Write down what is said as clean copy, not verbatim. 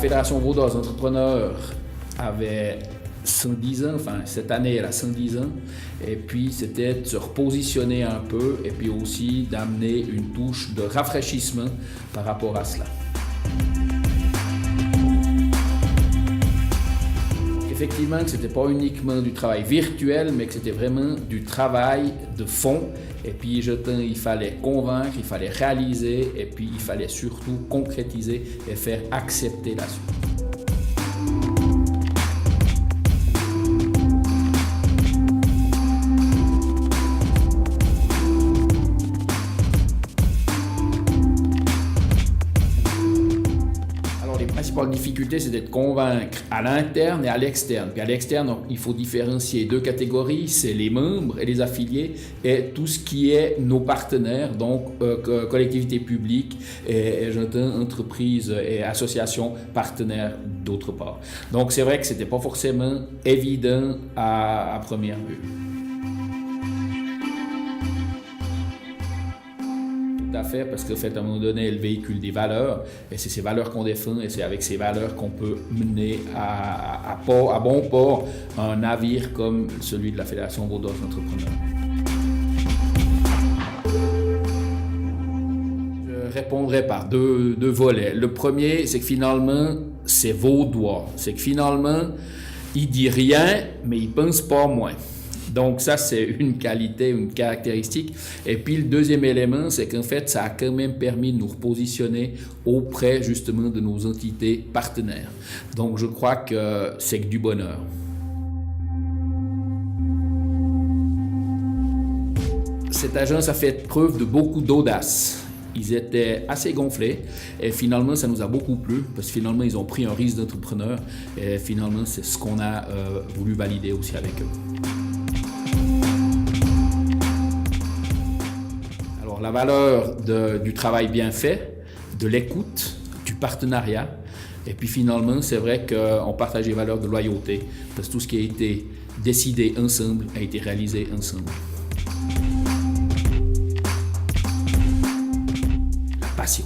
Fédération vaudoise d'entrepreneurs avait 110 ans, enfin cette année elle a 110 ans, et puis c'était de se repositionner un peu et puis aussi d'amener une touche de rafraîchissement par rapport à cela. Effectivement, que ce n'était pas uniquement du travail virtuel, mais que c'était vraiment du travail de fond. Et puis, il fallait convaincre, il fallait réaliser, et puis il fallait surtout concrétiser et faire accepter la suite. Les principales difficultés, c'est d'être convaincre à l'interne et à l'externe. Puis à l'externe, il faut différencier deux catégories, c'est les membres et les affiliés et tout ce qui est nos partenaires, donc collectivités publiques et entreprises et associations partenaires d'autre part. Donc c'est vrai que c'était pas forcément évident à première vue. Tout à fait, parce qu'en fait, à un moment donné, elle véhicule des valeurs, et c'est ces valeurs qu'on défend, et c'est avec ces valeurs qu'on peut mener à bon port un navire comme celui de la Fédération vaudoise d'entrepreneurs. Je répondrai par deux volets. Le premier, c'est que finalement, c'est vaudois. C'est que finalement, il dit rien, mais il pense pas moins. Donc ça, c'est une qualité, une caractéristique. Et puis le deuxième élément, c'est qu'en fait, ça a quand même permis de nous repositionner auprès justement de nos entités partenaires. Donc je crois que c'est que du bonheur. Cette agence a fait preuve de beaucoup d'audace. Ils étaient assez gonflés et finalement ça nous a beaucoup plu parce que finalement ils ont pris un risque d'entrepreneur et finalement c'est ce qu'on a voulu valider aussi avec eux. La valeur du travail bien fait, de l'écoute, du partenariat. Et puis finalement, c'est vrai qu'on partage les valeurs de loyauté, parce que tout ce qui a été décidé ensemble a été réalisé ensemble. La passion.